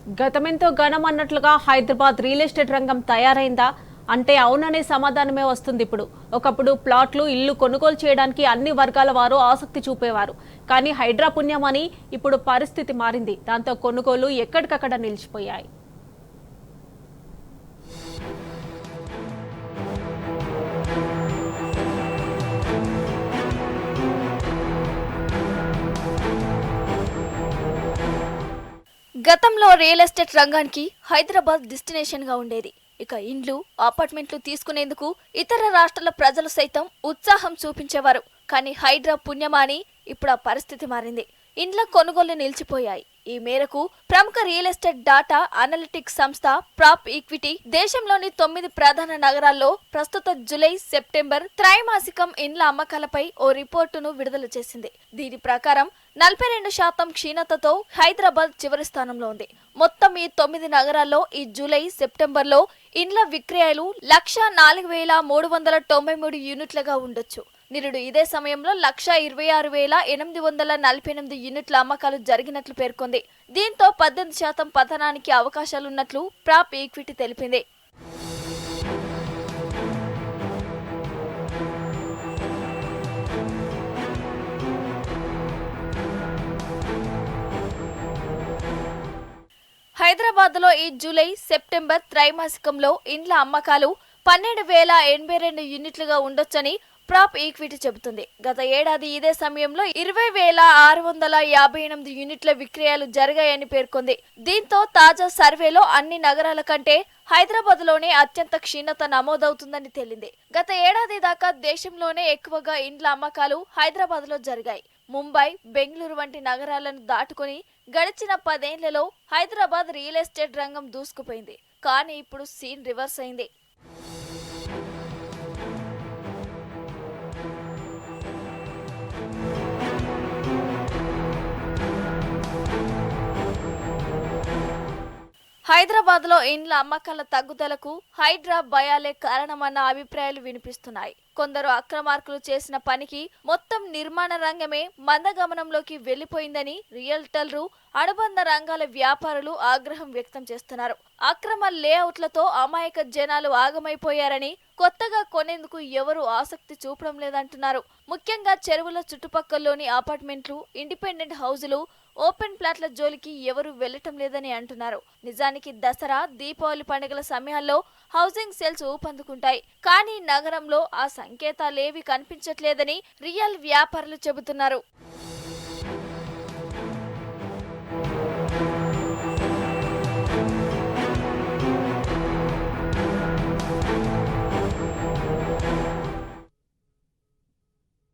గతమెంతో ఘనం అన్నట్లుగా Hyderabad real estate రంగం తయారైందా అంటే అవుననే సమాధానమే వస్తుంది. ఇప్పుడు ఒకప్పుడు ప్లాట్లు ఇల్లు కొనుగోలు చేయడానికి అన్ని వర్గాల వారు ఆసక్తి చూపేవారు. కానీ హైడ్రా పుణ్యమని ఇప్పుడు పరిస్థితి మారింది. దాంతో కొనుగోలు ఎక్కడికక్కడ నిలిచిపోయాయి. గతంలో రియల్ ఎస్టేట్ రంగానికి హైదరాబాద్ డెస్టినేషన్ గా ఉండేది. ఇక ఇండ్లు అపార్ట్మెంట్లు తీసుకునేందుకు ఇతర రాష్ట్రాల ప్రజలు సైతం ఉత్సాహం చూపించేవారు. కానీ హైడ్రా పుణ్యమాని ఇప్పుడు ఆ పరిస్థితి మారింది. ఇండ్ల కొనుగోలు నిలిచిపోయాయి. ఈ మేరకు ప్రముఖ రియల్ ఎస్టేట్ డాటా అనలిటిక్స్ సంస్థ ప్రాప్ ఈక్విటీ దేశంలోని 9 ప్రధాన నగరాల్లో ప్రస్తుత జూలై సెప్టెంబర్ త్రైమాసికం ఇండ్ల అమ్మకాలపై ఓ రిపోర్టును విడుదల చేసింది. దీని ప్రకారం 42% క్షీణతతో హైదరాబాద్ చివరి స్థానంలో ఉంది. మొత్తం ఈ 9 నగరాల్లో ఈ జూలై సెప్టెంబర్లో ఇండ్ల విక్రయాలు 1,04,393 యూనిట్లుగా ఉండొచ్చు. నిరుడు ఇదే సమయంలో 1,26,848 యూనిట్ల అమ్మకాలు జరిగినట్లు పేర్కొంది. దీంతో 18% పతనానికి అవకాశాలున్నట్లు ప్రాప్ ఈక్విటీ తెలిపింది. హైదరాబాద్ లో ఈ జూలై సెప్టెంబర్ త్రైమాసికంలో ఇండ్ల అమ్మకాలు 12,082 యూనిట్లుగా ఉండొచ్చని ప్రాప్ ఈక్విటీ చెబుతుంది. గత ఏడాది ఇదే సమయంలో 20,658 యూనిట్ల విక్రయాలు జరిగాయని పేర్కొంది. దీంతో తాజా సర్వేలో అన్ని నగరాల కంటే హైదరాబాద్ లోనే అత్యంత క్షీణత నమోదవుతుందని తేలింది. గత ఏడాది దాకా దేశంలోనే ఎక్కువగా ఇండ్ల అమ్మకాలు హైదరాబాద్ లో జరిగాయి. ముంబై, బెంగళూరు వంటి నగరాలను దాటుకుని గడిచిన 10 ఏళ్లలో హైదరాబాద్ రియల్ ఎస్టేట్ రంగం దూసుకుపోయింది. కానీ ఇప్పుడు సీన్ రివర్స్ అయింది. హైదరాబాద్ లో ఇండ్ల అమ్మకాల తగ్గుదలకు హైడ్రా భయాలే కారణమన్న అభిప్రాయాలు వినిపిస్తున్నాయి. కొందరు అక్రమార్కులు చేసిన పనికి మొత్తం నిర్మాణ రంగమే మందగమనంలోకి వెళ్లిపోయిందని రియల్టర్లు, అనుబంధ రంగాల వ్యాపారులు ఆగ్రహం వ్యక్తం చేస్తున్నారు. అక్రమ లేఅవుట్లతో అమాయక జనాలు ఆగమైపోయారని, కొత్తగా కొనేందుకు ఎవరు ఆసక్తి చూపడం లేదంటున్నారు. ముఖ్యంగా చెరువుల చుట్టుపక్కల్లోని అపార్ట్మెంట్లు, ఇండిపెండెంట్ హౌజులు, ఓపెన్ ప్లాట్ల జోలికి ఎవరు వెళ్లటం లేదని అంటున్నారు. నిజానికి దసరా, దీపావళి పండుగల సమయాల్లో హౌసింగ్ సేల్స్ ఊపందుకుంటాయి. కానీ నగరంలో ఆ సంకేతాలేవి కనిపించట్లేదని రియల్ వ్యాపారులు చెబుతున్నారు.